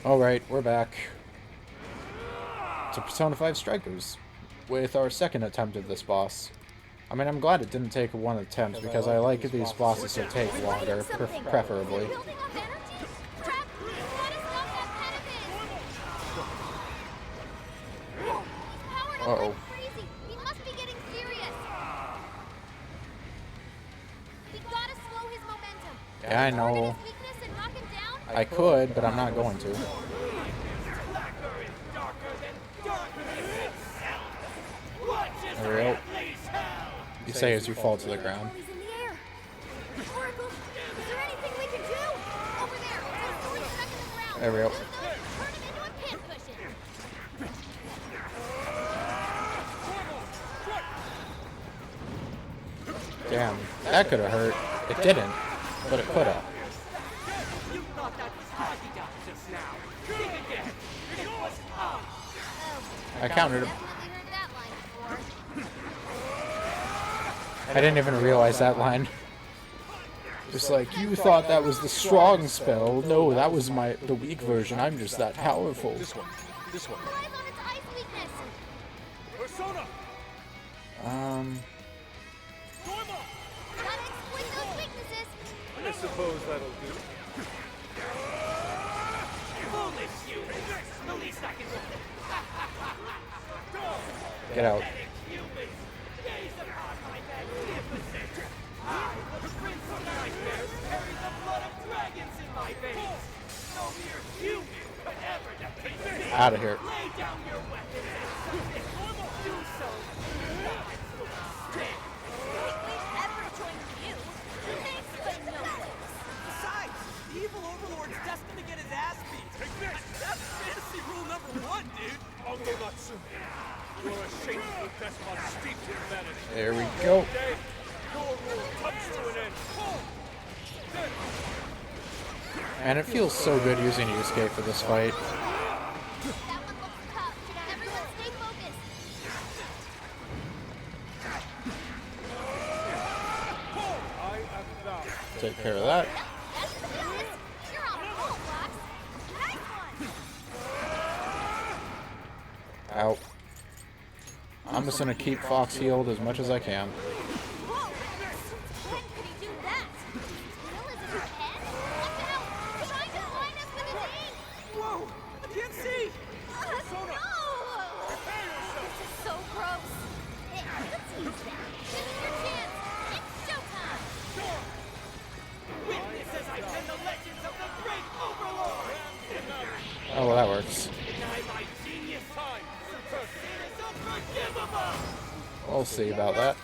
Alright, we're back to Persona 5 Strikers with our second attempt at this boss. I mean, I'm glad it didn't take one attempt because I like these bosses to take longer, preferably. Uh-oh. Yeah, I know. I could, but I'm not going to. There we go. You say as you fall to the ground. There we go. Damn, that could have hurt. It didn't, but it could have. I countered him. I didn't even realize that line. Just like, you thought that was the strong spell. No, that was the weak version. I'm just that powerful. This one. I suppose that'll do. Get out. Out of here. Besides, the evil overlord's destined to get his ass beat. That's fantasy rule number 1, dude. Although not soon. You're a shameful despot steeped in vanity. There we go. Today, your rule comes to an end. And it feels so good using Yusuke for this fight. I am thou. Take care of that. Out. I'm just gonna keep Fox healed as much as I can. Whoa! I can't see! Persona! Prepare yourself! This is so gross. Let's use that. This is your chance. It's showtime. Witnesses I tell the legends of the great overlord! Oh, well, that works. Deny my genius time! Super sin is unforgivable! We'll see about that.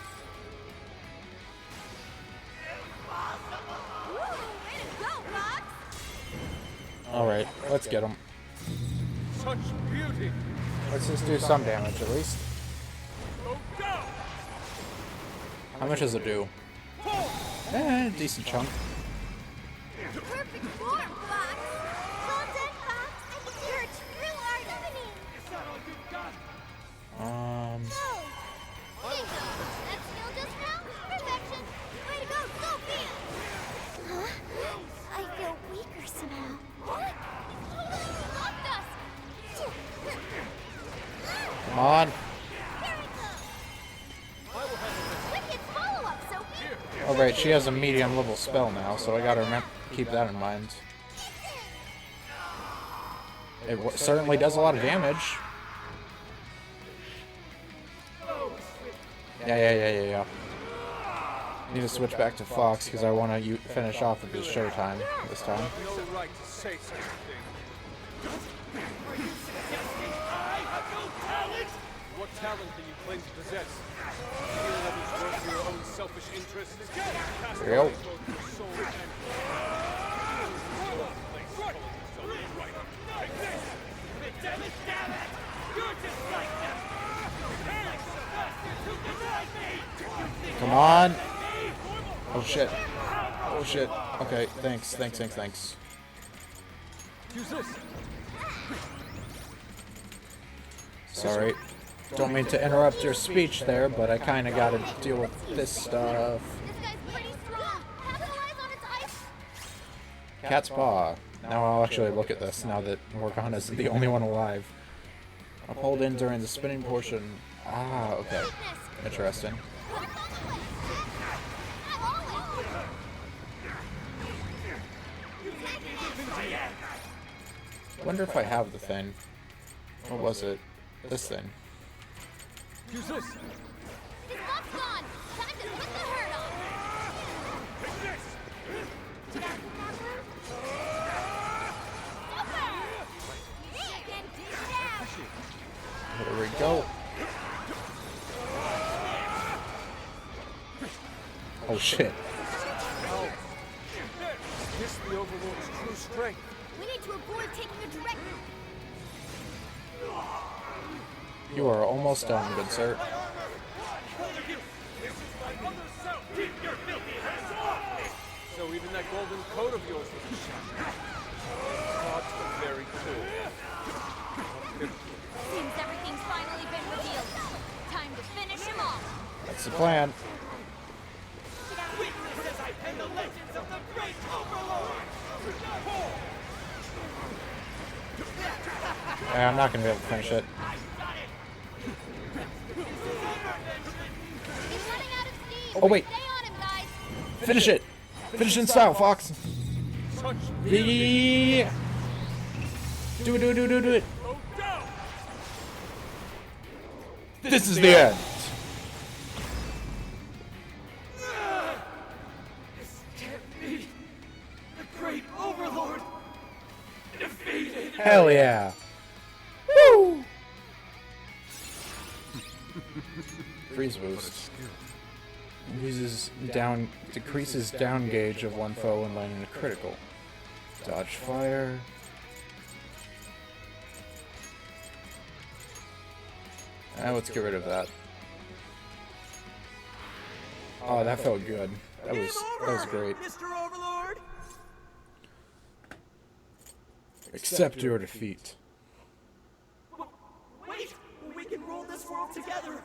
Woo, way to go, Fox. Alright, let's get him. Such beauty! Let's just do some damage at least. Go down! How much does it do? Decent chunk. Perfect form, Fox. Well done, Fox. I can hear a true art happening. It's not all you've got! Oh, bingo. That skill just now? Perfection. Way to go, Sophia. Huh? I feel weaker somehow. What? You locked us. Come on. Here it goes. Wicked follow-up, Sophie. Alright, she has a medium level spell now, so I gotta keep that in mind. It certainly does a lot of damage. Yeah. Need to switch back to Fox because I want to finish off with his showtime this time. No right to say such a thing. I have no talent! What talent can you claim to possess? Feel that is worth your own selfish interests? Cast There we go. away both your soul and Damn it! You're just like them! Like the bastards who denied me! Come on. Oh shit. Oh shit. Okay, thanks. use this. Sorry. Don't mean to interrupt your speech there, but I kind of got to deal with this stuff. This guy's pretty strong. Capitalize on its ice. Cat's paw. Now I'll actually look at this now that Morgana is the only one alive. Uphold in during the spinning portion. Ah, okay. Interesting. Wonder if I have the thing. What was it? This thing. Use this. His buff's gone. Time to put the hurt on. Take this. Super! You can dig it out. There we go. Oh shit. There. Kiss the Overlord's true strength. We need to avoid taking a direct. You are almost done, good sir. So even that golden coat of yours was a shot. Gods were very cool. Seems everything's finally been revealed. Time to finish him off. That's the plan. Witness as I pen the legends of the great Overlord! I'm not gonna be able to finish it. He's running out of steam. Oh, wait. Stay on him, guys. Finish it! Finish it in style, Fox! Such Yeah. Do it. go down. This is the end. This can't be! The great Overlord! Defeated! Hell yeah. Woo! Freeze boost. Decreases down gauge of one foe when landing a critical. Dodge fire. Let's get rid of that. Oh, that felt good. That was great. Mr. Overlord! Accept your defeat. Wait! We can rule this world together!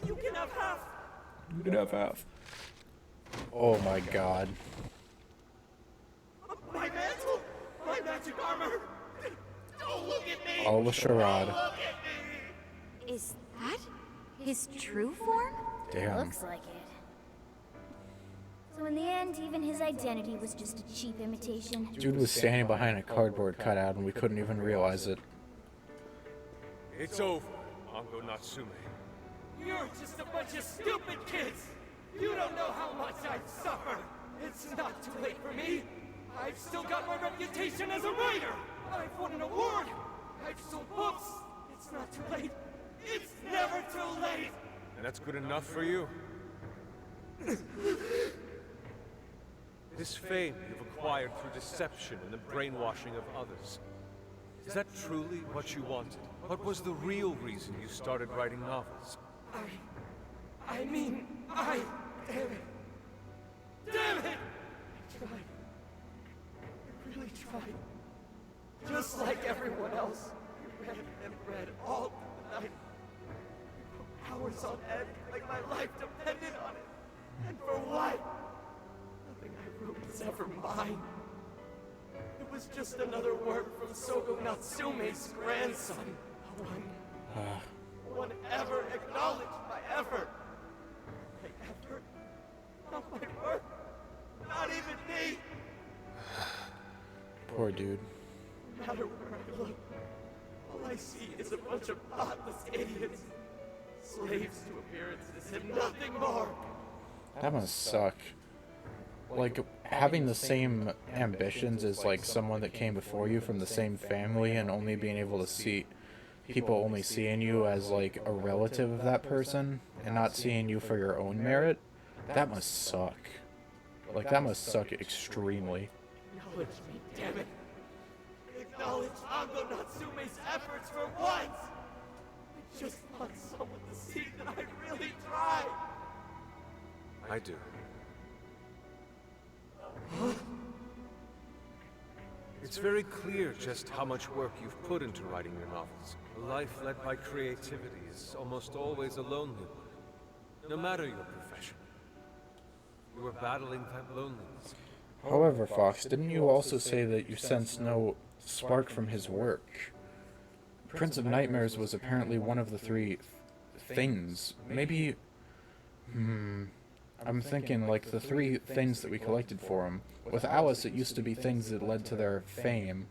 You can have half! You can have half. Oh my god. My mantle! My magic armor! Don't look at me! All the charade. Look at me! Is that his true form? Damn. Looks like it. So in the end, even his identity was just a cheap imitation. Dude was standing behind a cardboard cutout and we couldn't even realize it. It's over, Ango Natsume. You're just a bunch of stupid kids! You don't know how much I've suffered! It's not too late for me! I've still got my reputation as a writer! I've won an award! I've sold books! It's not too late! It's never too late! And that's good enough for you? This fame you've acquired through deception and the brainwashing of others. Is that truly what you wanted? What was the real reason you started writing novels? I mean, damn it! Damn it! I tried. I really tried. Just like everyone else, I read and read all the night. I put hours on end, like my life depended on it. And for what? Nothing I wrote was ever mine. It was just another work from Sogo Natsume's grandson. No one ever acknowledged my effort. My effort? Not my work. Not even me. Poor dude. No matter where I look, all I see is a bunch of thoughtless idiots. Slaves to appearances and nothing more. That must suck. Like, having the same ambitions as, like, someone that came before you from the same family and only being able to see people only seeing you as, like, a relative of that person and not seeing you for your own merit, that must suck. Like, that must suck extremely. Acknowledge me, damn it. Acknowledge Ango Natsume's efforts for once. I just want someone to see that I really tried. I do. It's very clear just how much work you've put into writing your novels. A life led by creativity is almost always a lonely one, no matter your profession. You were battling that loneliness. However, Fox, didn't you also say that you sensed no spark from his work? Prince of Nightmares was apparently one of the three things. Maybe... I'm thinking, like, the three things that we collected for him. With Alice, it used to be things that led to their fame.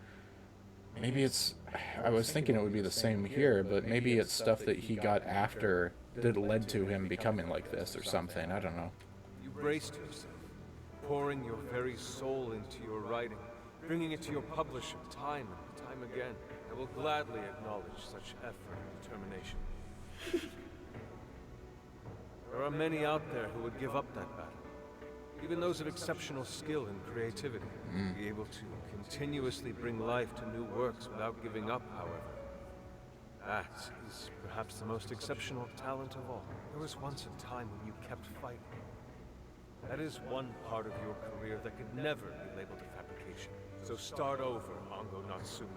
Maybe it's... I was thinking it would be the same here, but maybe it's stuff that he got after that led to him becoming like this or something. I don't know. You braced yourself, pouring your very soul into your writing, bringing it to your publisher time and time again. I will gladly acknowledge such effort and determination. There are many out there who would give up that battle. Even those of exceptional skill and creativity. Be able to continuously bring life to new works without giving up, however. That is perhaps the most exceptional talent of all. There was once a time when you kept fighting. That is one part of your career that could never be labeled a fabrication. So start over, Ango Natsume.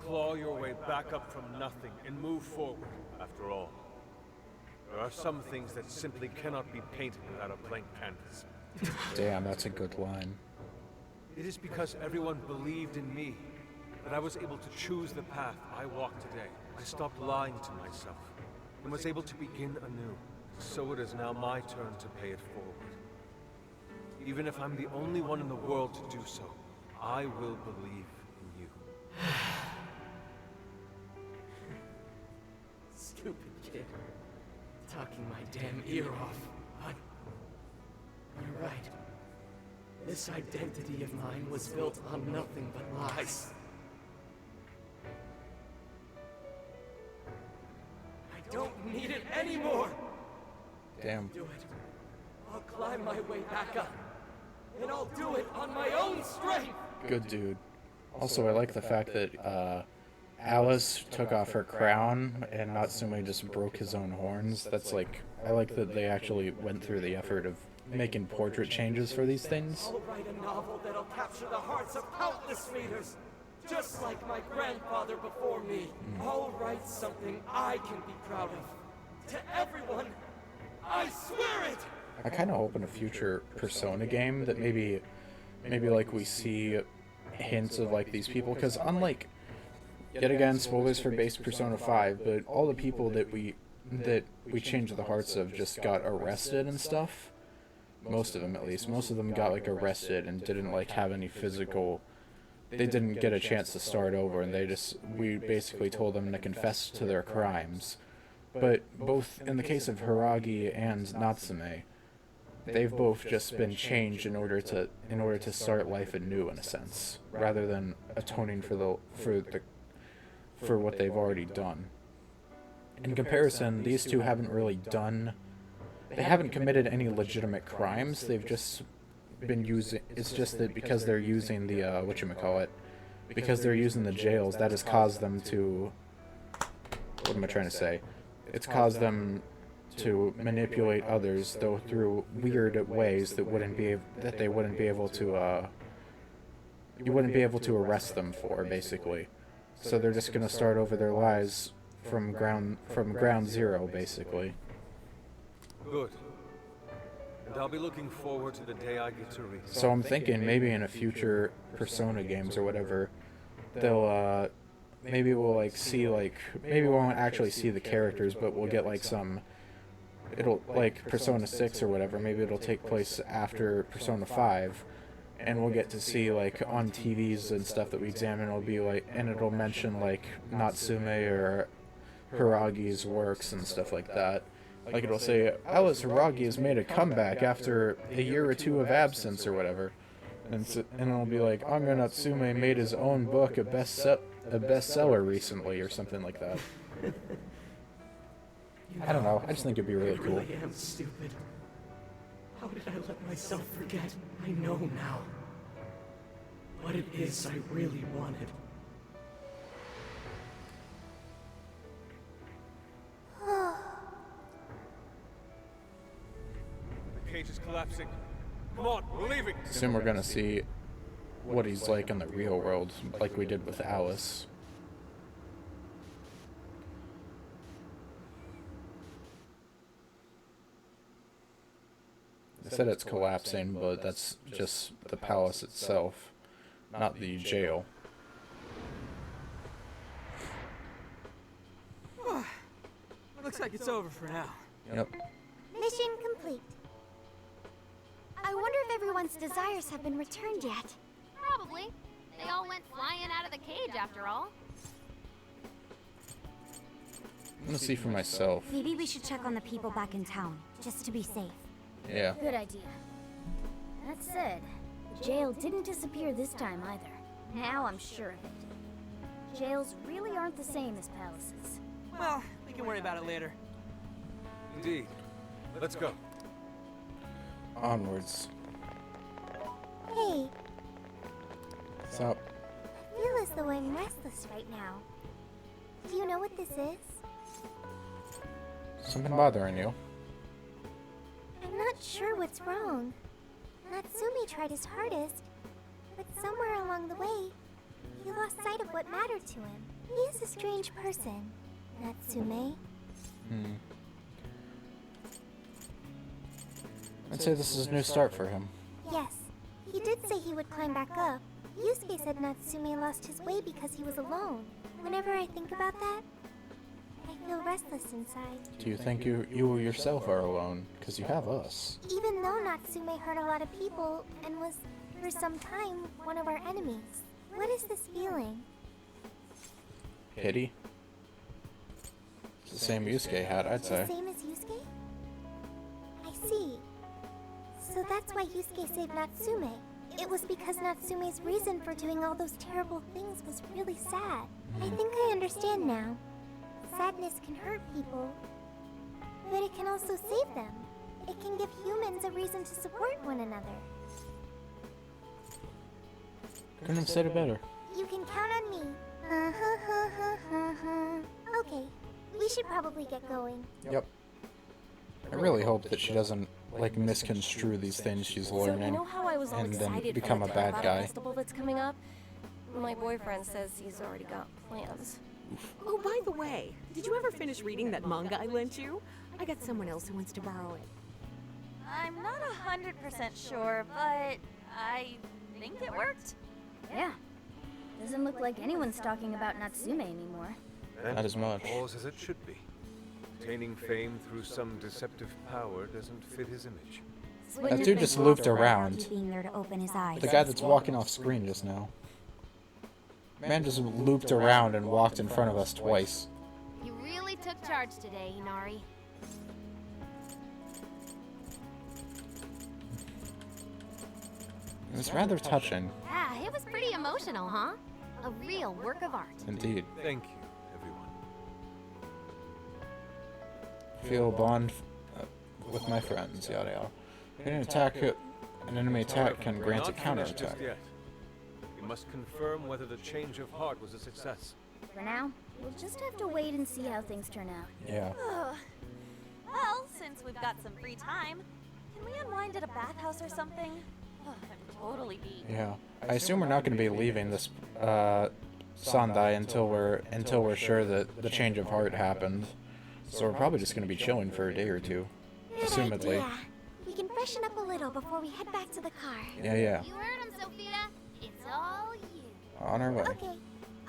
Claw your way back up from nothing and move forward. After all, there are some things that simply cannot be painted without a blank canvas. Damn, that's a good line. It is because everyone believed in me that I was able to choose the path I walk today. I stopped lying to myself and was able to begin anew. So it is now my turn to pay it forward. Even if I'm the only one in the world to do so, I will believe in you. Stupid kid. Talking my damn ear off. You're right. This identity of mine was built on nothing but lies. I don't need it anymore! Damn. Do it. I'll climb my way back up. And I'll do it on my own strength! Good dude. Also, I like the fact that, Alice took off her crown and Natsume just broke his own horns. That's like, I like that they actually went through the effort of making portrait changes for these things. I'll write a novel that'll capture the hearts of countless readers, just like my grandfather before me. I'll write something I can be proud of. To everyone, I swear it! I kind of hope in a future Persona game that maybe like we see hints of like these people, because unlike, yet again, spoilers for base Persona 5, but all the people that we changed the hearts of just got arrested and stuff. Most of them, at least. Most of them got like arrested and didn't like have any physical. They didn't get a chance to start over, and we basically told them to confess to their crimes. But both in the case of Hiragi and Natsume, they've both just been changed in order to start life anew, in a sense, rather than atoning for what they've already done. In comparison, these two haven't really done. They haven't committed any legitimate crimes. They've just been using. It's just that because they're using the because they're using the jails, that has caused them to. What am I trying to say? It's caused them to manipulate others, though through weird ways that they wouldn't be able to. You wouldn't be able to arrest them for, basically. So they're just gonna start over their lives from ground zero, basically. Good. And I'll be looking forward to the day I get to read. So I'm thinking maybe in a future Persona games or whatever, they'll maybe we'll like see like maybe we won't actually see the characters, but we'll get like some. It'll like Persona 6 or whatever. Maybe it'll take place after Persona 5, and we'll get to see like on TVs and stuff that we examine. It'll be like, and it'll mention like Natsume or Hiragi's works and stuff like that. Like it'll say Alice Hiragi has made a comeback after a year or two of absence or whatever, and it'll be like Ango Natsume made his own book a bestseller recently or something like that. I don't know. I just think it'd be really cool. I really am stupid. How did I let myself forget? I know now what it is I really wanted. The cage is collapsing. Come on, we're leaving. Soon we're gonna see what he's like in the real world, like we did with Alice. said it's collapsing, but that's just the palace itself, not the jail. Looks like it's over for now. Yep. Mission complete. I wonder if everyone's desires have been returned yet. Probably. They all went flying out of the cage after all. I'm gonna see for myself. Maybe we should check on the people back in town, just to be safe. Yeah. Good idea. That said, the jail didn't disappear this time either. Now I'm sure of it. Jails really aren't the same as palaces. Well, we can worry about it later. Indeed. Let's go. Onwards. Hey, What's up? I feel as though I'm restless right now. Do you know what this is? Something bothering you? I'm not sure what's wrong. Natsumi tried his hardest, but somewhere along the way, he lost sight of what mattered to him. He is a strange person, Natsume. I'd say this is a new start for him. Yes, he did say he would climb back up. Yusuke said Natsume lost his way because he was alone. Whenever I think about that, I feel restless inside. Do you think you yourself are alone? Because you have us. Even though Natsume hurt a lot of people and was, for some time, one of our enemies. What is this feeling? Pity? It's the same Yusuke had, I'd The say. same as Yusuke? I see. So that's why Yusuke saved Natsume. It was because Natsume's reason for doing all those terrible things was really sad. I think I understand now. Sadness can hurt people, but it can also save them. It can give humans a reason to support one another. Couldn't have said it better. You can count on me. Okay, we should probably get going. Yep. I really hope that she doesn't, like, misconstrue these things she's So learning. you know how I was all and then excited become for a the bad Terabata guy. festival that's coming up? My boyfriend says he's already got plans. Oh, by the way, did you ever finish reading that manga I lent you? I got someone else who wants to borrow it. I'm not 100% sure, but I think it worked. Yeah. Doesn't look like anyone's talking about Natsume anymore. And Not as much. all's as it should be. Attaining fame through some deceptive power doesn't fit his image. That dude just looped around. Being there to open his eyes. The guy that's walking off screen just now. Man just looped around and walked in front of us twice. You really took charge today, Inari. It's rather touching, Yeah, it was pretty emotional, huh? A real work of art. indeed. Thank you, everyone. Feel a bond with my friends, yada yada. An enemy attack can We're grant a not finished counterattack. just yet. We must confirm whether the change of heart was a success. For now, we'll just have to wait and see how things turn out. Yeah. Well, since we've got some free time, can we unwind at a bathhouse or something? I'm totally beat. Yeah. I assume we're not going to be leaving this Sandai until we're sure that the change of heart happened. So we're probably just going to be chilling for a day or two, Good assumedly. idea. We can freshen up a little before we head back to the car. Yeah. You heard him, Sophia. It's all you. On our way. Okay,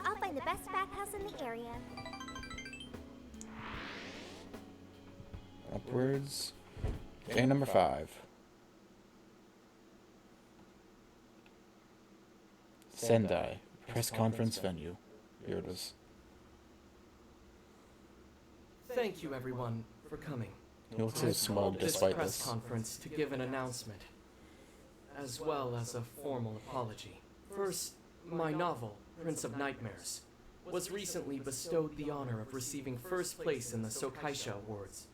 I'll find the best bathhouse in the area. Upwards. Day number 5. Sendai. Press conference venue. Here it is. Thank you, everyone, for coming. He looks I've so smug called this despite press this. conference to give an announcement, as well as a formal apology. First, my novel, Prince of Nightmares, was recently bestowed the honor of receiving first place in the Sokaisha Awards.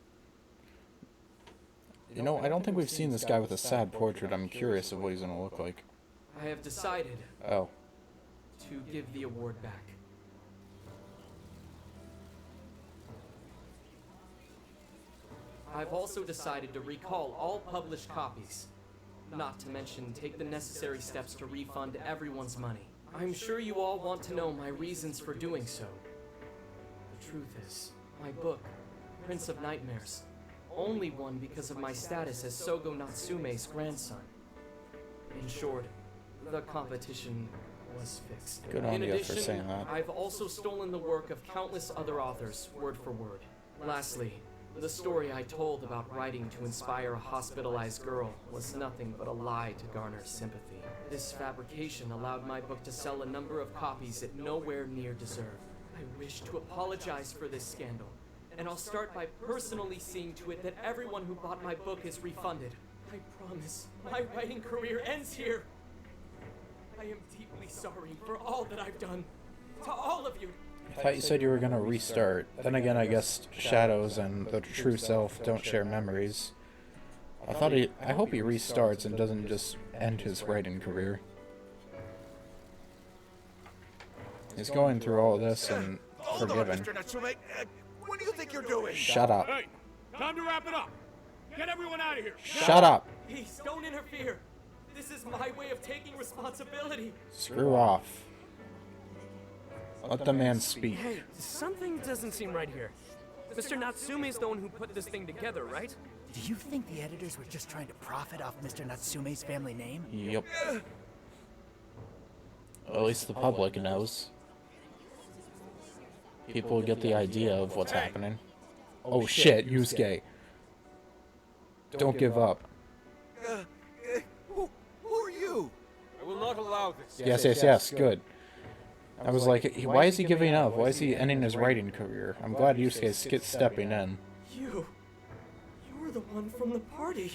You know, I don't think we've seen this guy with a sad portrait. I'm curious of what he's going to look like. I have decided Oh. to give the award back. I've also decided to recall all published copies, not to mention take the necessary steps to refund everyone's money. I'm sure you all want to know my reasons for doing so. The truth is, my book, Prince of Nightmares, only won because of my status as Sogo Natsume's grandson. In short, the competition was fixed. Good on In you for addition, saying that. I've also stolen the work of countless other authors, word for word. Lastly, the story I told about writing to inspire a hospitalized girl was nothing but a lie to garner sympathy. This fabrication allowed my book to sell a number of copies it nowhere near deserved. I wish to apologize for this scandal, and I'll start by personally seeing to it that everyone who bought my book is refunded. I promise, my writing career ends here. I am deeply sorry for all that I've done. To all of you. I thought you said you were gonna restart. Then again, I guess shadows and the true self don't share memories. I hope he restarts and doesn't just end his writing career. He's going through all this and forgiven. Mr. Natsume. What do you think you're doing? Shut up. Hey, time to wrap it up. Get everyone out of here. Shut up. Please, don't interfere. This is my way of taking responsibility. Screw off. Let the man speak. Hey, something doesn't seem right here. Mr. Natsume's the one who put this thing together, right? Do you think the editors were just trying to profit off Mr. Natsume's family name? Yep. At least the public knows. People get the idea of what's happening. Oh shit, Yusuke. Don't give up. Who are you? I will not allow this. Yes, good. I was like, why is he giving up? Why is he ending his writing career? I'm glad Yusuke's stepping in. You were the one from the party.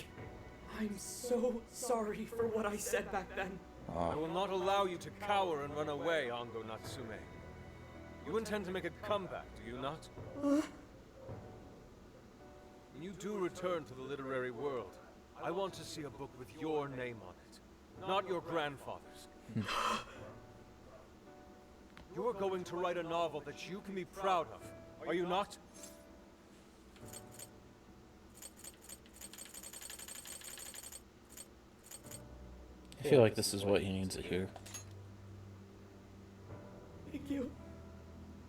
I'm so sorry for what I said back then. I will not allow you to cower and run away, Ango Natsume. You intend to make a comeback, do you not? When you do return to the literary world, I want to see a book with your name on it, not your grandfather's. You're going to write a novel that you can be proud of, are you not? I feel like this is what he needs to hear. Thank you.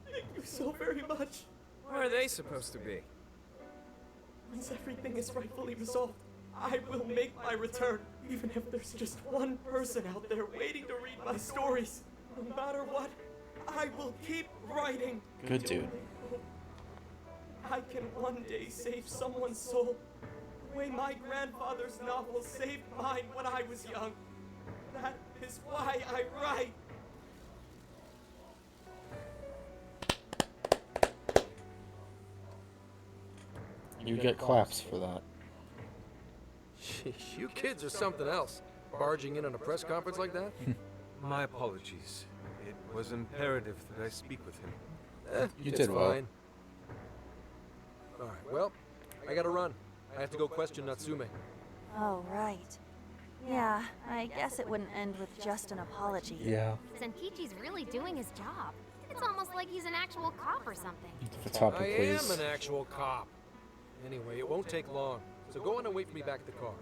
Thank you so very much. Where are they supposed to be? Once everything is rightfully resolved, I will make my return, even if there's just one person out there waiting to read my stories. No matter what, I will keep writing. Good dude. I can one day save someone's soul, the way my grandfather's novel saved mine when I was young. That is why I write. You get claps for that. Sheesh, you kids are something else. Barging in on a press conference like that? My apologies. It was imperative that I speak with him. You It's did well. fine. Alright, well, I gotta run. I have to go question Natsume. Oh, right. Yeah, I guess it wouldn't end with just an apology. Yeah. Senkichi's really doing his job. It's almost like he's an actual cop or something. The topic, I please. am an actual cop. Anyway, it won't take long. So go on and wait for me back at the car.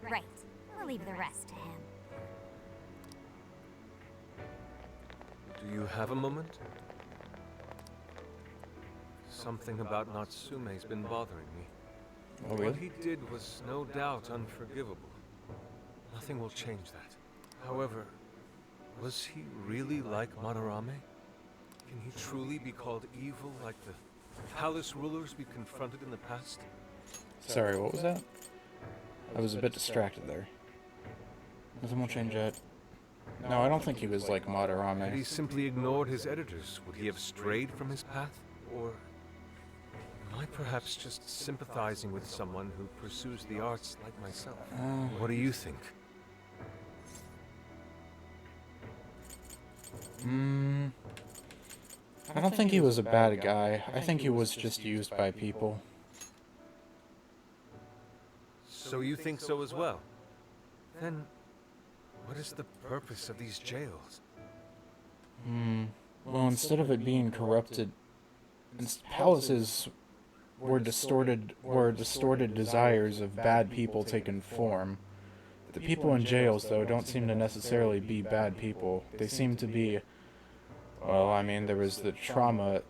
Right. We'll leave the rest to him. Do you have a moment? Something about Natsume's been bothering me. Oh, What really? he did was no doubt unforgivable. Nothing will change that. However, was he really like Madarame? Can he truly be called evil like the palace rulers we confronted in the past? Sorry, what was that? I was a bit distracted there. Nothing will change that. No, I don't think he was like Had he Madarame. simply ignored his editors, would he have strayed from his path? Or am I perhaps just sympathizing with someone who pursues the arts like myself? What do you think? I don't think he was a bad guy. I think he was just used by people. So you think so as well? Then, what is the purpose of these jails? Well, instead of it being corrupted, palaces were distorted desires of bad people taken form. The people in jails, though, don't seem to necessarily be bad people. They seem to be, well, I mean, there was the trauma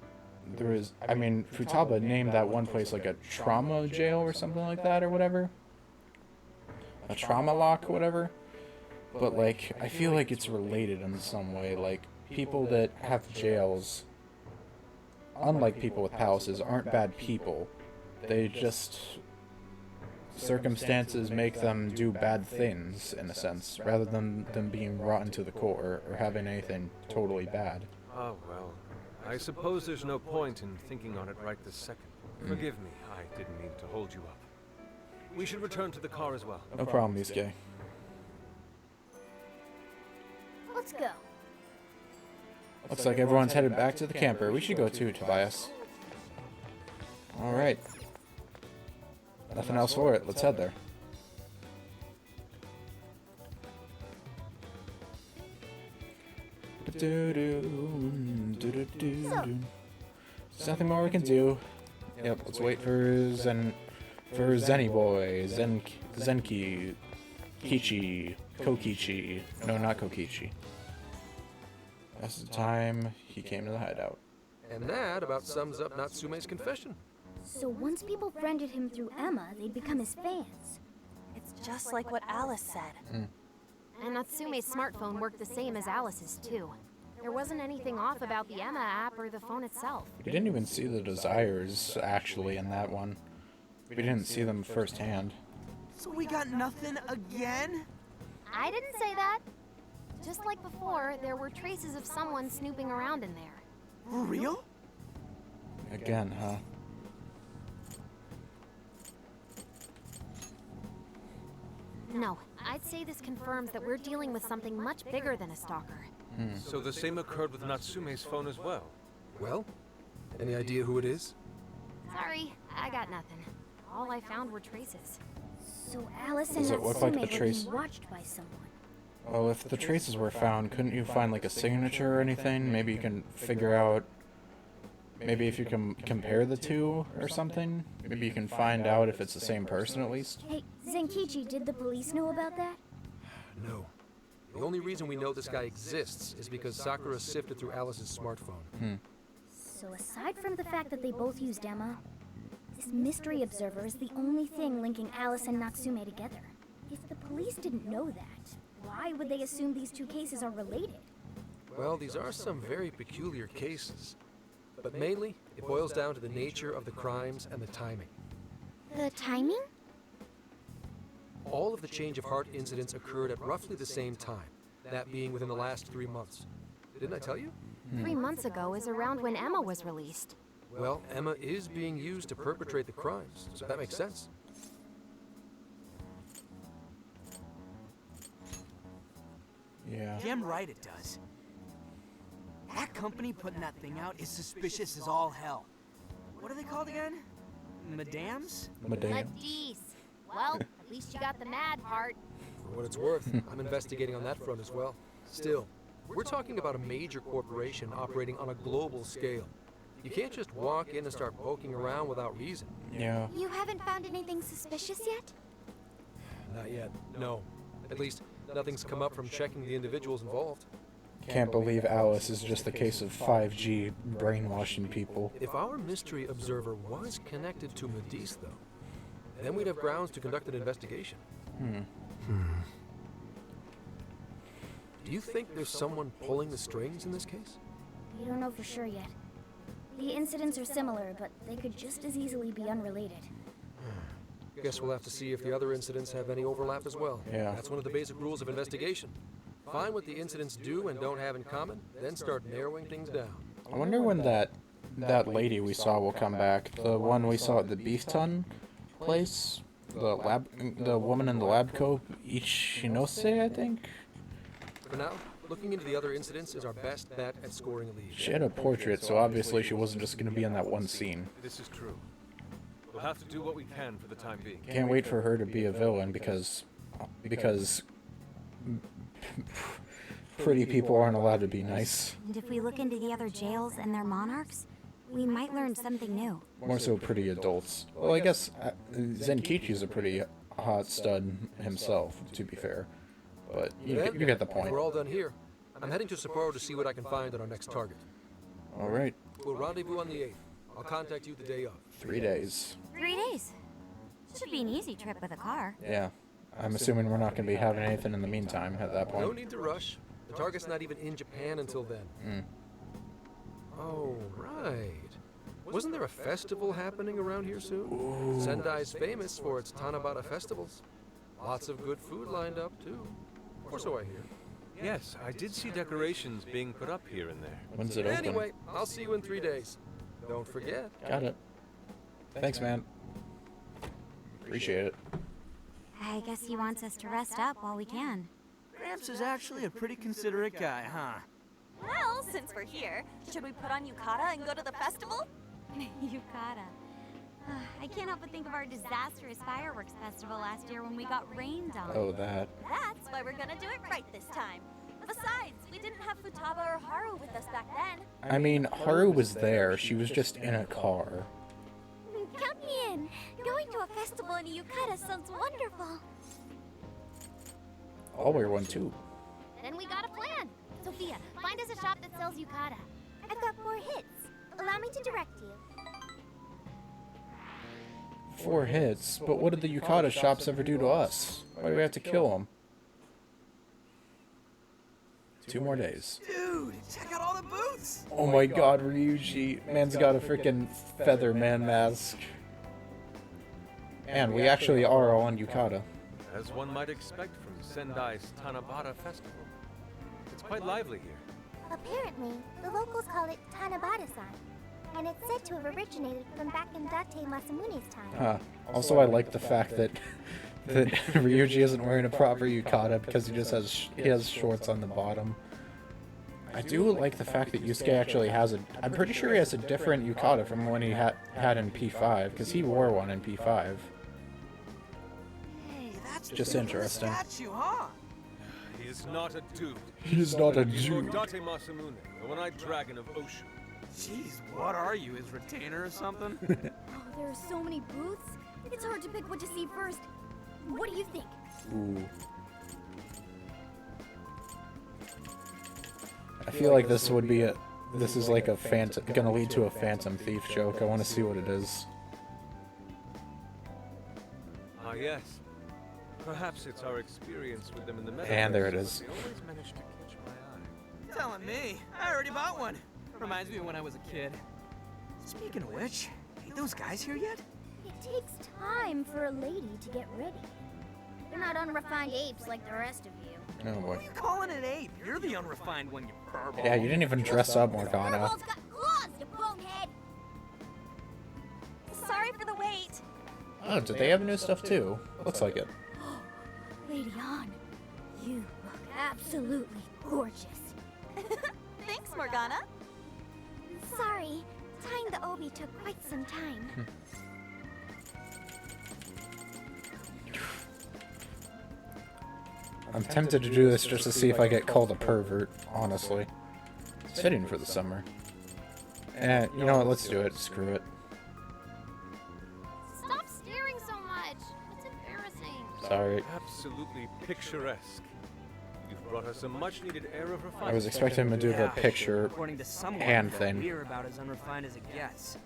there is, I mean, Futaba named that one place like a trauma jail or something like that or whatever. A trauma lock or whatever. But like, I feel like it's related in some way. Like, people that have jails, unlike people with palaces, aren't bad people. They just, circumstances make them do bad things, in a sense, rather than them being rotten to the core or having anything totally bad. Oh, well. I suppose there's no point in thinking on it right this second. Forgive me, I didn't mean to hold you up. We should return to the car as well. No problem, Yusuke. Let's go. Looks like everyone's headed back to the camper. We should go too, Tobias. Alright. Nothing else for it. Let's head there. There's nothing more we can do. Yep, let's wait for Zenny Boy, Zenki, Kichi, Kokichi. No, not Kokichi. That's the time he came to the hideout. And that about sums up Natsume's confession. So once people friended him through Emma, they'd become his fans. It's just like what Alice said. And Natsume's smartphone worked the same as Alice's, too. There wasn't anything off about the Emma app or the phone itself. We didn't even see the desires, actually, in that one. We didn't see them firsthand. So we got nothing again? I didn't say that. Just like before, there were traces of someone snooping around in there. For real? Again, huh? No, I'd say this confirms that we're dealing with something much bigger than a stalker. So the same occurred with Natsume's phone as well. Well, any idea who it is? Sorry, I got nothing. All I found were traces. So Alice and Does it look like Natsume the were trace- being watched by someone. Well, if the traces were found, couldn't you find like a signature or anything? Maybe you can figure out. Maybe if you can compare the two or something? Maybe you can find out if it's the same person at least? Hey, Zenkichi, did the police know about that? No. The only reason we know this guy exists is because Sakura sifted through Alice's smartphone. So aside from the fact that they both used Emma, this mystery observer is the only thing linking Alice and Natsume together. If the police didn't know that, why would they assume these two cases are related? Well, these are some very peculiar cases. But mainly, it boils down to the nature of the crimes and the timing. The timing? All of the change of heart incidents occurred at roughly the same time, that being within the last 3 months. Didn't I tell you? 3 months ago is around when Emma was released. Well, Emma is being used to perpetrate the crimes, so that makes sense. Yeah. Damn right it does. That company putting that thing out is suspicious as all hell. What are they called again? Madams? Madame. Madis. Well, at least you got the mad part. For what it's worth, I'm investigating on that front as well. Still, we're talking about a major corporation operating on a global scale. You can't just walk in and start poking around without reason. Yeah. You haven't found anything suspicious yet? Not yet, no. At least, nothing's come up from checking the individuals involved. Can't believe Alice is just a case of 5G brainwashing people. If our mystery observer was connected to Madis, though, then we'd have grounds to conduct an investigation. Do you think there's someone pulling the strings in this case? We don't know for sure yet. The incidents are similar, but they could just as easily be unrelated. Guess we'll have to see if the other incidents have any overlap as well. Yeah. That's one of the basic rules of investigation. Find what the incidents do and don't have in common, then start narrowing things down. I wonder when that lady we saw will come back. The one we saw at the beef ton place? The woman in the lab coat, Ichinose, I think? For now, looking into the other incidents is our best bet at scoring a lead. She had a portrait, so obviously she wasn't just going to be in that one scene. This is true. We'll have to do what we can for the time being. Can't wait for her to be a villain because pretty people aren't allowed to be nice. And if we look into the other jails and their monarchs, we might learn something new. More so pretty adults. Well, I guess Zenkichi's a pretty hot stud himself, to be fair. But you get the point. We're all done here. I'm heading to Sapporo to see what I can find on our next target. Alright. We'll rendezvous on the 8th. I'll contact you the day of. 3 days. 3 days. Should be an easy trip with a car. Yeah. I'm assuming we're not going to be having anything in the meantime at that point. No need to rush. The target's not even in Japan until then. Oh, right. Wasn't there a festival happening around here soon? Sendai's famous for its Tanabata festivals. Lots of good food lined up, too. Or so I hear. Yes, I did see decorations being put up here and there. When's it open? Anyway, I'll see you in 3 days. Don't forget. Got it. Thanks, man. Appreciate it. I guess he wants us to rest up while we can. Gramps is actually a pretty considerate guy, huh? Well, since we're here, should we put on yukata and go to the festival? Yukata. I can't help but think of our disastrous fireworks festival last year when we got rained on. Oh, that. That's why we're gonna do it right this time. Besides, we didn't have Futaba or Haru with us back then. I mean, Haru was there. She was just in a car. Count me in. Going to a festival in a yukata sounds wonderful. I'll wear one, too. Then we got a plan. Sophia, find us a shop that sells yukata. I've got 4 hits. Allow me to direct you. 4 hits? But what did the yukata shops ever do to us? Why do we have to kill them? 2 more days. Dude, check out all the booths! Oh my god, Ryuji. Man's got a freaking feather man mask. And we actually are on yukata. As one might expect from Sendai's Tanabata festival. It's quite lively here. Apparently, the locals call it Tanabata-san, and it's said to have originated from back in Date Masamune's time. Also, I like the fact that Ryuji isn't wearing a proper yukata because he has shorts on the bottom. I do like the fact that Yusuke actually has I'm pretty sure he has a different yukata from when he had in P5, because he wore one in P5. Hey, that's just interesting. Statue, huh? He is not a dude. He is not a He's dude. Date Masamune, the one-eyed dragon of Ocean. Jeez, what are you, his retainer or something? Oh, there are so many booths. It's hard to pick what to see first. What do you think? Ooh. I feel like this would be this is like a gonna lead to a Phantom Thief joke. I want to see what it is. Ah, yes. Perhaps it's our experience with them in the metaverse. And there it is. They always manage to catch my eye. Telling me, I already bought one. Reminds me of when I was a kid. Speaking of which, ain't those guys here yet? It takes time for a lady to get ready. They're not unrefined apes like the rest of you. Oh boy. What are you calling an ape? You're the unrefined one, you furball. Yeah, you didn't even dress up, Morgana. Furball's got claws, you bonehead! Sorry for the wait. Oh, did they have new stuff too? Looks like it. Lady Han, you look absolutely gorgeous. Thanks, Morgana. Sorry, tying the obi took quite some time. I'm tempted to do this just to see if I get called a pervert, honestly. It's fitting for the summer. And you know what, let's do it. Screw it. Stop staring so much. It's embarrassing. Sorry. Absolutely picturesque. You've brought us a much-needed air of refinement. I was expecting him to do the picture According to someone, hand thing. we're about as unrefined as it gets.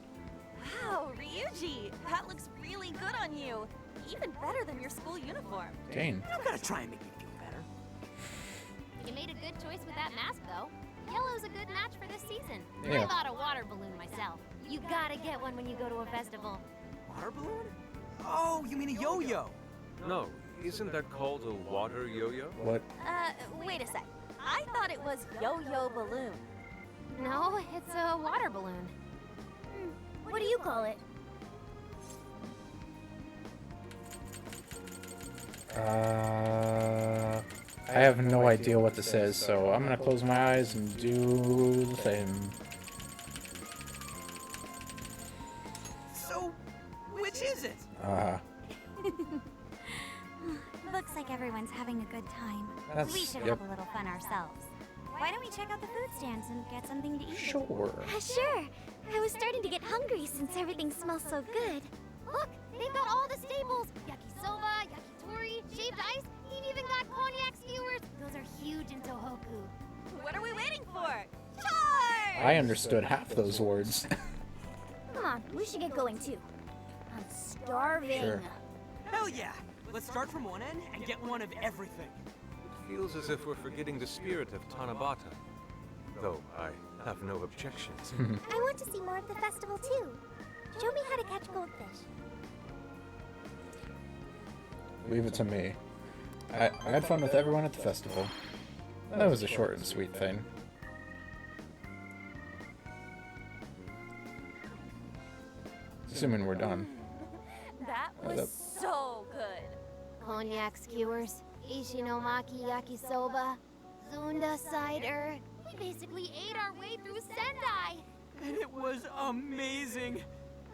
Wow, Ryuji, that looks really good on you. Even better than your school uniform. Dang. You don't gotta try and make me feel better. You made a good choice with that mask, though. Yellow's a good match for this season. Yeah. I bought a water balloon myself. You gotta get one when you go to a festival. Water balloon? Oh, you mean a yo-yo? No, isn't that called a water yo-yo? What? Wait a sec. I thought it was yo-yo balloon. No, it's a water balloon. What do you call it? I have no idea what this is, so I'm gonna close my eyes and do the thing. So, which is it? Looks like everyone's having a good time. That's- We should yep. have a little fun ourselves. Why don't we check out the food stands and get something to eat? Sure. Sure. I was starting to get hungry since everything smells so good. Look, they've got all the staples. Yakisoba, yakitori, shaved ice. They've even got cognac skewers. Those are huge in Tohoku. What are we waiting for? Charge! I understood half those words. Come on, we should get going too. I'm starving. Sure. Hell yeah! Let's start from one end and get one of everything. It feels as if we're forgetting the spirit of Tanabata. Though I have no objections. I want to see more of the festival too. Show me how to catch goldfish. Leave it to me. I had fun with everyone at the festival. That was a short and sweet thing. Assuming we're done. That was so good. Cognac skewers, Ishinomaki yakisoba, Zunda cider. We basically ate our way through Sendai. And it was amazing.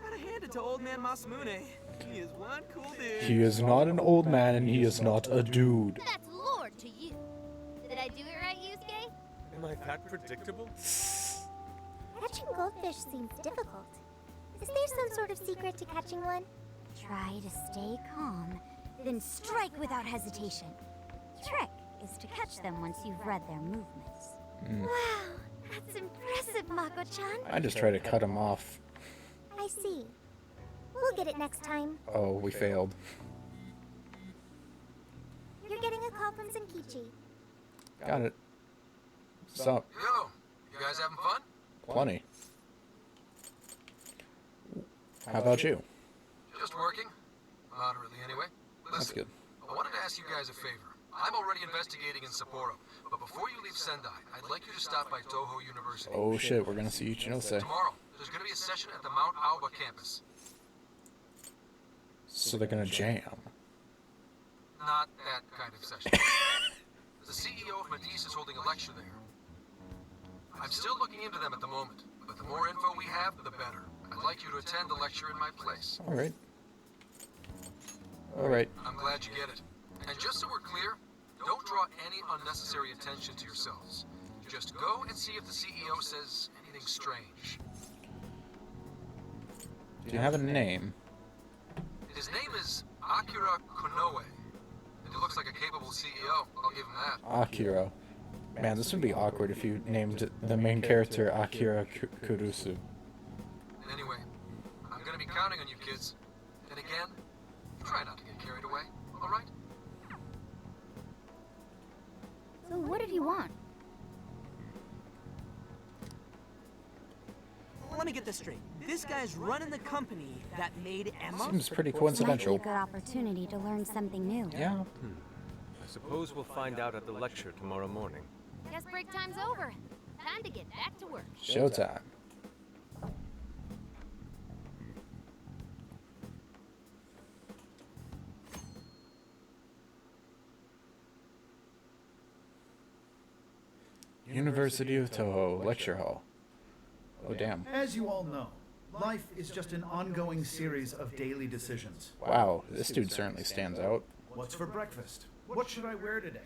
Gotta hand it to old man Masamune. He is one cool dude. He is not an old man and he is not a dude. That's Lord to you. Did I do it right, Yusuke? Am I that predictable? Catching goldfish seems difficult. Is there some sort of secret to catching one? Try to stay calm, then strike without hesitation. The trick is to catch them once you've read their movements. Wow, that's impressive, Mako-chan. I just try to cut him off. I see. We'll get it next time. Oh, we failed. You're getting a call from Zenkichi. Got it. What's up? Yo, you guys having fun? Plenty. How about you? Just working. Moderately, anyway. That's Listen, good. I wanted to ask you guys a favor. I'm already investigating in Sapporo, but before you leave Sendai, I'd like you to stop by Toho University. Oh shit, we're gonna see Ichinose. Tomorrow, there's going to be a session at the Mount Aoba campus. So they're gonna jam. Not that kind of session. The CEO of Matisse is holding a lecture there. I'm still looking into them at the moment, but the more info we have, the better. I'd like you to attend the lecture in my place. Alright. Alright. I'm glad you get it. And just so we're clear, don't draw any unnecessary attention to yourselves. Just go and see if the CEO says anything strange. Do you have a name? His name is Akira Konoe. And he looks like a capable CEO, I'll give him that. Akira. Man, this would be awkward if you named the main character Akira Kurusu. Anyway, I'm gonna be counting on you kids. And again, try not to get carried away, alright? So what did he want? Let me get this straight. This guy's running the company that made Emma? Seems pretty Might be coincidental. a good opportunity to learn something new. Yeah. I suppose we'll find out at the lecture tomorrow morning. Guess break time's over. Time to get back to work. Showtime. University of Toho Lecture Hall. Oh damn. As you all know, life is just an ongoing series of daily decisions. Wow, this dude certainly stands out. What's for breakfast? What should I wear today?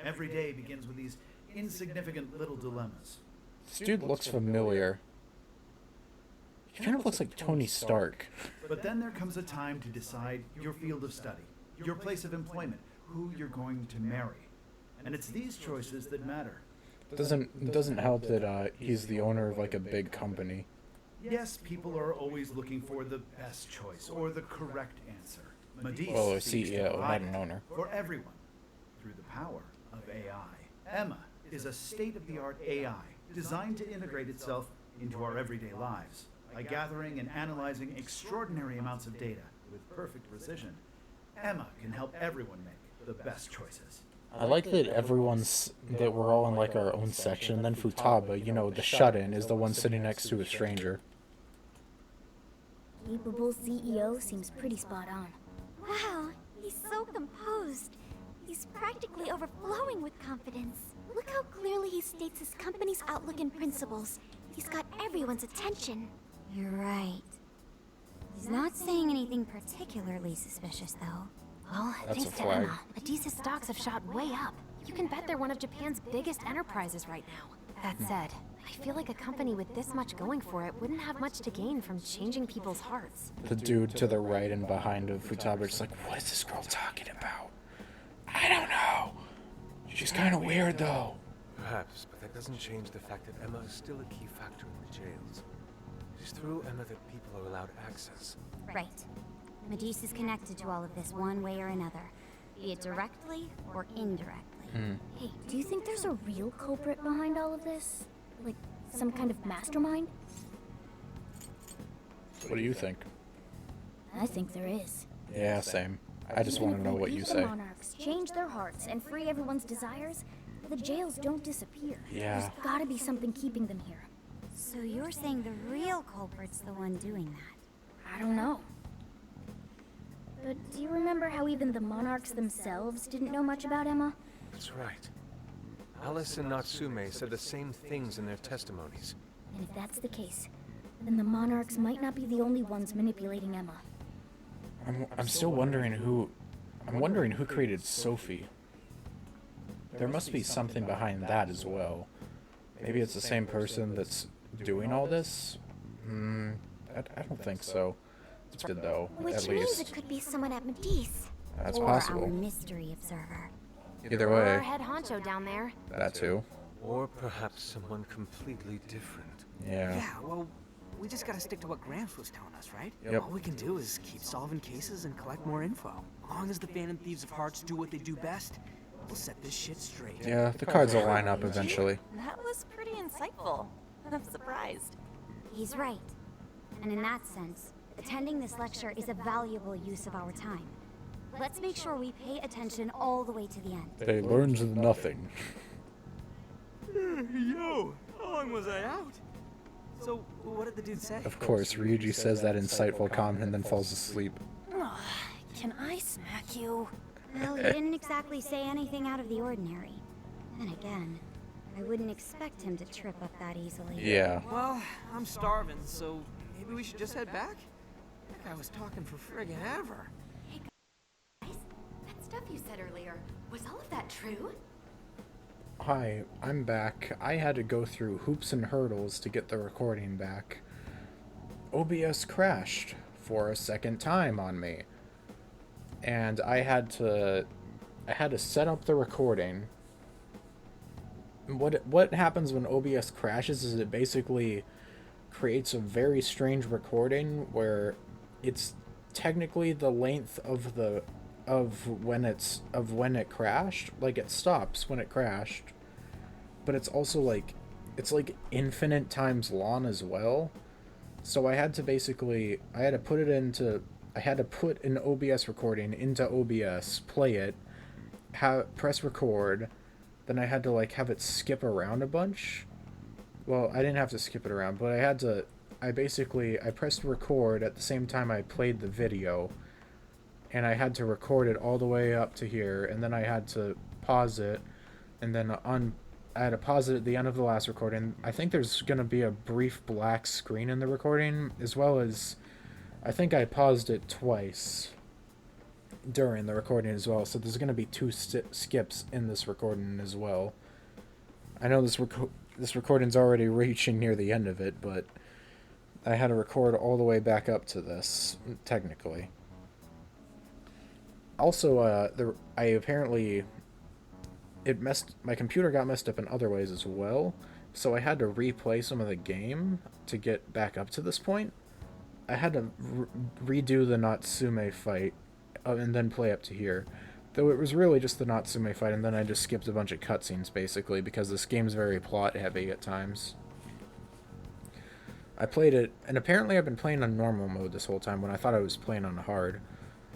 Every day begins with these insignificant little dilemmas. This dude looks familiar. He kind of looks like Tony Stark. But then there comes a time to decide your field of study, your place of employment, who you're going to marry. And it's these choices that matter. Doesn't help that he's the owner of like a big company. Yes, people are always looking for the best choice or the correct answer. Matisse Well, a seeks to CEO, provide not an it owner. for everyone through the power of AI. Emma is a state-of-the-art AI designed to integrate itself into our everyday lives. By gathering and analyzing extraordinary amounts of data with perfect precision, Emma can help everyone make the best choices. I like that that we're all in like our own section. Then Futaba, you know, the shut-in, is the one sitting next to a stranger. Capable CEO seems pretty spot on. Wow, he's so composed. He's practically overflowing with confidence. Look how clearly he states his company's outlook and principles. He's got everyone's attention. You're right. He's not saying anything particularly suspicious, though. Well, That's thanks a to flag. Emma, Adisa's stocks have shot way up. You can bet they're one of Japan's biggest enterprises right now. That said, I feel like a company with this much going for it wouldn't have much to gain from changing people's hearts. The dude to the right and behind of Futaba is like, what is this girl talking about? I don't know. She's kind of weird though. Perhaps, but that doesn't change the fact that Emma is still a key factor in the jails. It's through Emma that people are allowed access. Right. Meduse is connected to all of this one way or another, be it directly or indirectly. Hey, do you think there's a real culprit behind all of this? Like, some kind of mastermind? What do you think? I think there is. Yeah, same. I just want to know what you If say. the monarchs change their hearts and free everyone's desires, the jails don't disappear. Yeah. There's gotta be something keeping them here. So you're saying the real culprit's the one doing that? I don't know. But do you remember how even the monarchs themselves didn't know much about Emma? That's right. Alice and Natsume said the same things in their testimonies. And if that's the case, then the monarchs might not be the only ones manipulating Emma. I'm still wondering who... I'm wondering who created Sophie. There must be something behind that as well. Maybe it's the same person that's doing all this? I don't think so. It's good though, Which at means least. it could be someone at Meduse. That's or possible. our mystery observer. Either Or way, our head honcho down there. that too. Or perhaps someone completely different. Yeah. Yeah, well, we just gotta stick to what Gramps was telling us, right? Yep. All we can do is keep solving cases and collect more info. As long as the Phantom Thieves of Hearts do what they do best, we'll set this shit straight. Yeah, the cards will line up eventually. That was pretty insightful. I'm surprised. He's right. And in that sense, attending this lecture is a valuable use of our time. Let's make sure we pay attention all the way to the end. They learned nothing. Yo, how long was I out? So, what did the dude say? Of course, Ryuji says that insightful comment and then falls asleep. Can I smack you? Well, he didn't exactly say anything out of the ordinary. Then again, I wouldn't expect him to trip up that easily. Yeah. Well, I'm starving, so maybe we should just head back? That guy was talking for friggin' ever. That stuff you said earlier, was all of that true? Hi, I'm back. I had to go through hoops and hurdles to get the recording back. OBS crashed for a second time on me. And I had to set up the recording. What happens when OBS crashes is it basically creates a very strange recording where it's technically the length of when it crashed. Like, it stops when it crashed, but it's also like infinite times long as well. So I had to put an OBS recording into OBS, play it, press record, then I had to have it skip around a bunch. Well, I didn't have to skip it around, but I pressed record at the same time I played the video, and I had to record it all the way up to here, and then I had to pause it, and then I had to pause it at the end of the last recording. I think there's going to be a brief black screen in the recording, as well as I think I paused it twice during the recording as well, so there's going to be two skips in this recording as well. I know this recording's already reaching near the end of it, but I had to record all the way back up to this, technically. Also, my computer got messed up in other ways as well, so I had to replay some of the game to get back up to this point. I had to redo the Natsume fight and then play up to here. Though it was really just the Natsume fight, and then I just skipped a bunch of cutscenes, basically, because this game's very plot-heavy at times. I played it, and apparently I've been playing on normal mode this whole time when I thought I was playing on hard.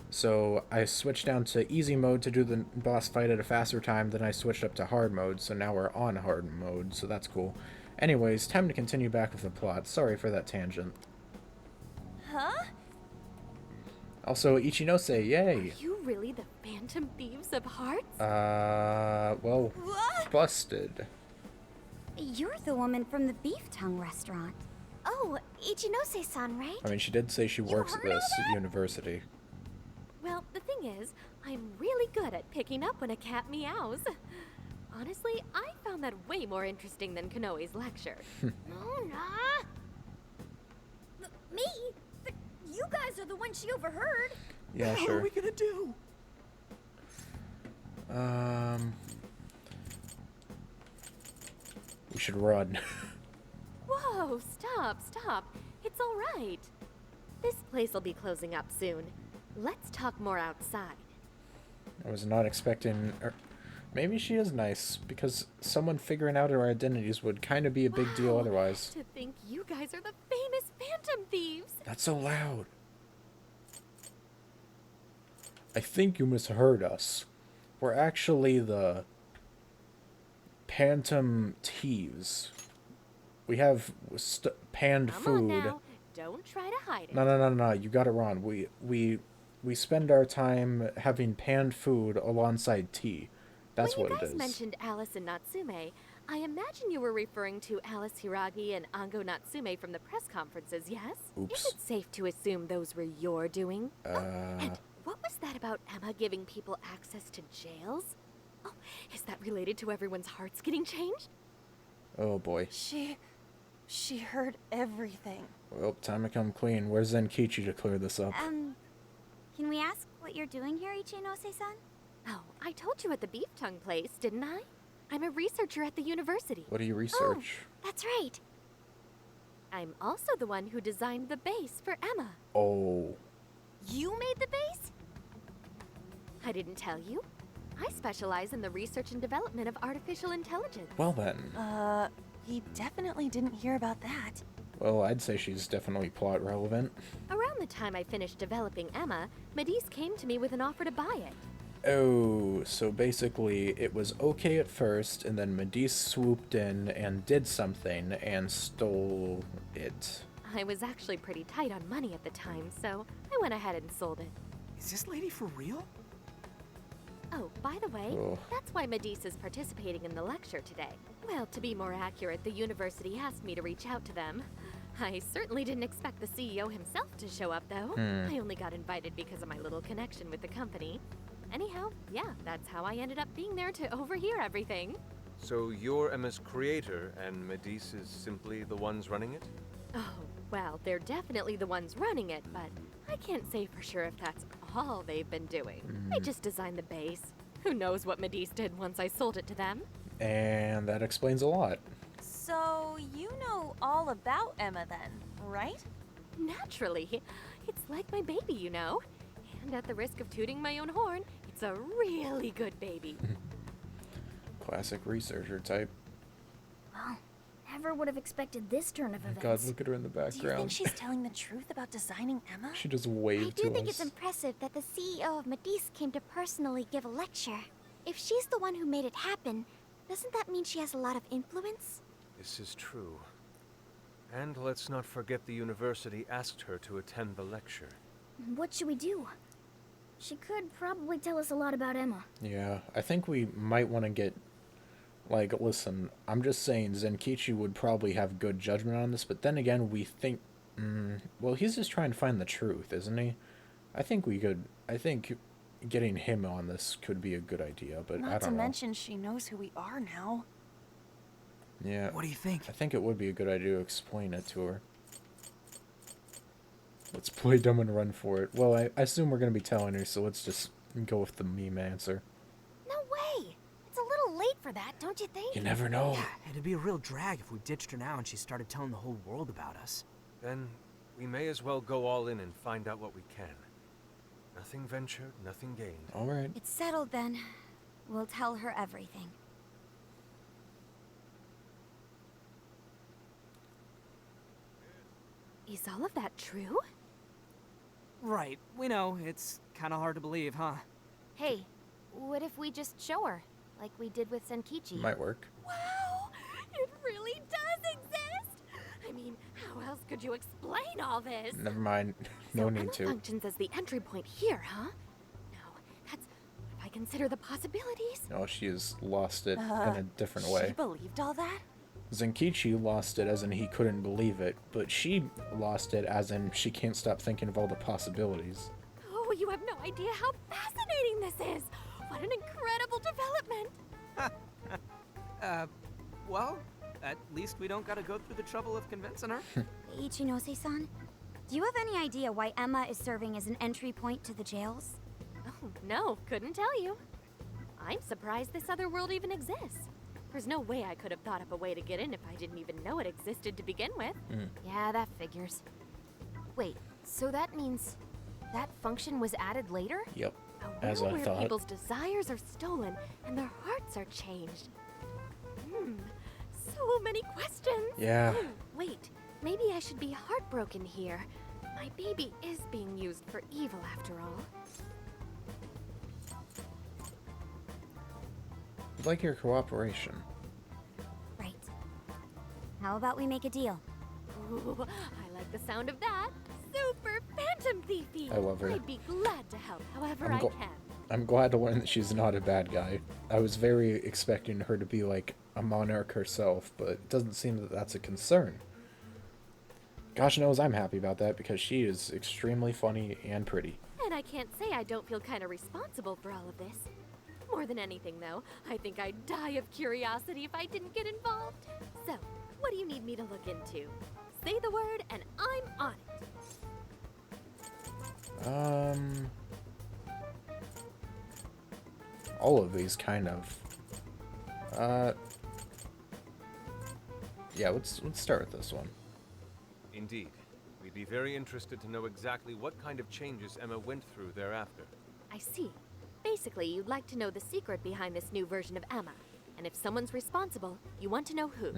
So I switched down to easy mode to do the boss fight at a faster time, then I switched up to hard mode, so now we're on hard mode, so that's cool. Anyways, time to continue back with the plot. Sorry for that tangent. Huh? Also, Ichinose, yay! Are you really the Phantom Thieves of Hearts? Well, busted. You're the woman from the Beef Tongue restaurant. Oh, Ichinose-san, right? I mean, she did say she works at this university. Well, the thing is, I'm really good at picking up when a cat meows. Honestly, I found that way more interesting than Konoe's lecture. Mona! Me? You guys are the ones she overheard. Yeah, What sure. are we gonna do? We should run. Whoa, stop. It's all right. This place will be closing up soon. Let's talk more outside. I was not expecting... maybe she is nice, because someone figuring out our identities would kind of be a big deal otherwise. To think you guys are the famous Phantom Thieves. Not so loud. I think you misheard us. We're actually the Phantom Thieves. We have panned Come food. on now. Don't try to hide it. No. You got it wrong. We spend our time having panned food alongside tea. That's what it is. When you guys mentioned Alice and Natsume, I imagine you were referring to Alice Hiragi and Ango Natsume from the press conferences, yes? Oops. Is it safe to assume those were your doing? And what was that about Emma giving people access to jails? Oh, is that related to everyone's hearts getting changed? Oh boy. She heard everything. Well, time to come clean. Where's Zenkichi to clear this up? Can we ask what you're doing here, Ichinose-san? Oh, I told you at the beef tongue place, didn't I? I'm a researcher at the university. What do you research? That's right. I'm also the one who designed the base for Emma. Oh. You made the base? I didn't tell you. I specialize in the research and development of artificial intelligence. Well then. He definitely didn't hear about that. Well, I'd say she's definitely plot relevant. Around the time I finished developing Emma, Medice came to me with an offer to buy it. Oh, so basically it was okay at first, and then Medice swooped in and did something and stole it. I was actually pretty tight on money at the time, so I went ahead and sold it. Is this lady for real? Oh, by the way, that's why Medice is participating in the lecture today. Well, to be more accurate, the university asked me to reach out to them. I certainly didn't expect the CEO himself to show up, though. I only got invited because of my little connection with the company. Anyhow, yeah, that's how I ended up being there to overhear everything. So you're Emma's creator, and Medice is simply the ones running it? Oh, well, they're definitely the ones running it, but I can't say for sure if that's all they've been doing. I just designed the base. Who knows what Medice did once I sold it to them? And that explains a lot. So you know all about Emma then, right? Naturally. It's like my baby, you know. And at the risk of tooting my own horn, it's a really good baby. Classic researcher type. Well, never would have expected this turn of events. God, look at her in the Do you background. think she's telling the truth about designing Emma? She just I waved do to think us. it's impressive that the CEO of Medice came to personally give a lecture. If she's the one who made it happen, doesn't that mean she has a lot of influence? This is true. And let's not forget the university asked her to attend the lecture. What should we do? She could probably tell us a lot about Emma. Yeah, I think we might want to get... Like, listen, I'm just saying Zenkichi would probably have good judgment on this, but then again, we think... well, he's just trying to find the truth, isn't he? I think we could... I think getting him on this could be a good idea, but I Not don't to know. mention she knows who we are now. Yeah. What do you think? I think it would be a good idea to explain it to her. Let's play dumb and run for it. Well, I assume we're going to be telling her, so let's just go with the meme answer. No way! It's a little late for that, don't you think? You never know. Yeah, it'd be a real drag if we ditched her now and she started telling the whole world about us. Then we may as well go all in and find out what we can. Nothing ventured, nothing gained. All right. It's settled then. We'll tell her everything. Is all of that true? Right, we know. It's kind of hard to believe, huh? Hey, what if we just show her, like we did with Zenkichi? Might work. Wow! It really does exist! I mean, how else could you explain all this? Never mind. No So need Emma to. functions as the entry point here, huh? No, that's... If I consider the possibilities... No, she has lost it in a different She way. believed all that? Zenkichi lost it as in he couldn't believe it, but she lost it as in she can't stop thinking of all the possibilities. Oh, you have no idea how fascinating this is! What an incredible development! Well, at least we don't gotta go through the trouble of convincing her. Ichinose-san, do you have any idea why Emma is serving as an entry point to the jails? Oh, no, couldn't tell you. I'm surprised this other world even exists. There's no way I could have thought up a way to get in if I didn't even know it existed to begin with. Yeah, that figures. Wait, so that means that function was added later? Yep. A As world I where thought. people's desires are stolen and their hearts are changed. So many questions. Yeah. Oh, wait, maybe I should be heartbroken here. My baby is being used for evil after all. I'd like your cooperation. Right. How about we make a deal? Ooh, I like the sound of that. Super Phantom Thiefy. I love her. I'd be glad to help however I'm I gl- can. I'm glad to learn that she's not a bad guy. I was very expecting her to be like a monarch herself, but it doesn't seem that that's a concern. Gosh knows I'm happy about that because she is extremely funny and pretty. And I can't say I don't feel kind of responsible for all of this. More than anything, though, I think I'd die of curiosity if I didn't get involved. So, what do you need me to look into? Say the word and I'm on it. All of these kind of. Yeah, let's start with this one. Indeed. We'd be very interested to know exactly what kind of changes Emma went through thereafter. I see. Basically, you'd like to know the secret behind this new version of Emma. And if someone's responsible, you want to know who.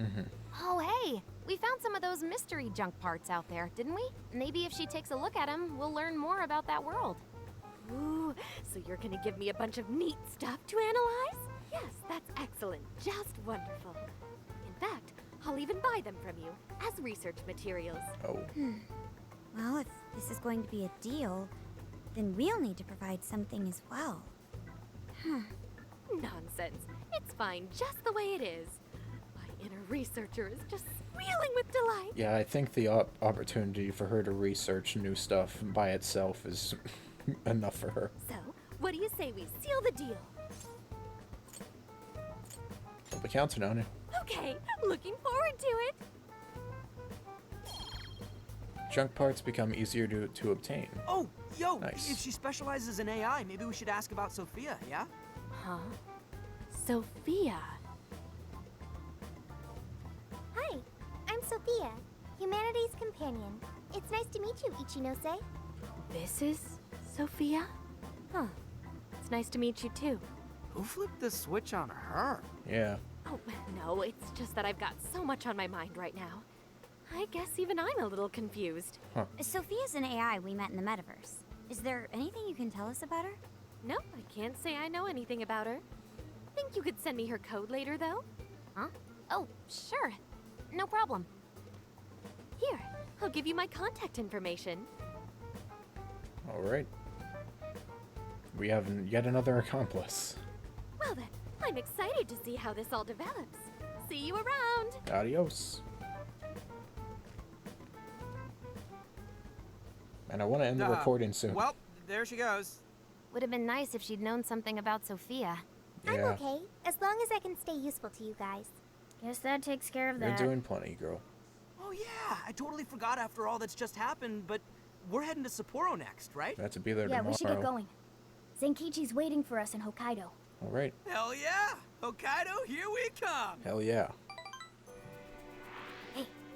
Oh, hey, we found some of those mystery junk parts out there, didn't we? Maybe if she takes a look at them, we'll learn more about that world. Ooh, so you're gonna give me a bunch of neat stuff to analyze? Yes, that's excellent. Just wonderful. In fact, I'll even buy them from you as research materials. Oh. Well, if this is going to be a deal, then we'll need to provide something as well. Nonsense. It's fine just the way it is. My inner researcher is just squealing with delight. Yeah, I think the opportunity for her to research new stuff by itself is enough for her. So, what do you say we seal the deal? I'll be counting on it. Okay, looking forward to it. Junk parts become easier to obtain. Oh, yo, Nice. if she specializes in AI, maybe we should ask about Sophia, yeah? Huh? Sophia. Hi, I'm Sophia, humanity's companion. It's nice to meet you, Ichinose. This is Sophia? Huh. It's nice to meet you too. Who flipped the switch on her? Yeah. Oh, no, it's just that I've got so much on my mind right now. I guess even I'm a little confused. Sophia's an AI we met in the metaverse. Is there anything you can tell us about her? No, I can't say I know anything about her. Think you could send me her code later, though? Huh? Oh, sure. No problem. Here, I'll give you my contact information. All right. We have yet another accomplice. Well then, I'm excited to see how this all develops. See you around! Adios. And I want to end the recording soon. Well, there she goes. Would have been nice if she'd known something about Sophia. I'm Yeah. okay, as long as I can stay useful to you guys. Guess that takes care of You're that. doing plenty, girl. Oh yeah, I totally forgot after all that's just happened, but we're heading to Sapporo next, right? I have to be there Yeah, tomorrow. we should get going. Zenkichi's waiting for us in Hokkaido. All right. Hell yeah! Hokkaido, here we come! Hell yeah.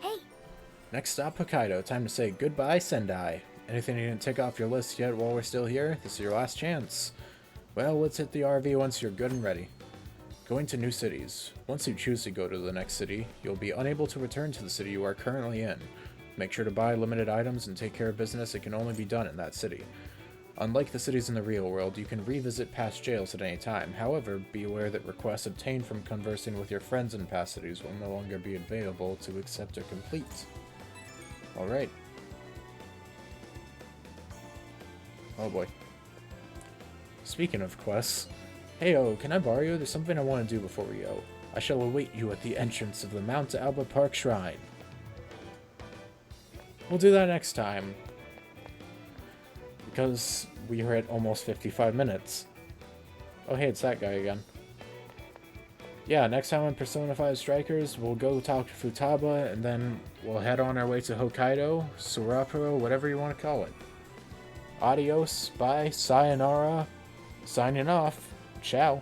Hey! Next stop, Hokkaido. Time to say goodbye, Sendai. Anything you didn't tick off your list yet while we're still here? This is your last chance. Well, let's hit the RV once you're good and ready. Going to new cities. Once you choose to go to the next city, you'll be unable to return to the city you are currently in. Make sure to buy limited items and take care of business that can only be done in that city. Unlike the cities in the real world, you can revisit past jails at any time. However, be aware that requests obtained from conversing with your friends in past cities will no longer be available to accept or complete. Alright. Oh boy. Speaking of quests, heyo, can I borrow you? There's something I want to do before we go. I shall await you at the entrance of the Mount Alba Park Shrine. We'll do that next time. Because we are at almost 55 minutes. Oh hey, it's that guy again. Yeah, next time on Persona 5 Strikers, we'll go talk to Futaba, and then we'll head on our way to Hokkaido, Sapporo, whatever you want to call it. Adios, bye, sayonara, signing off, ciao.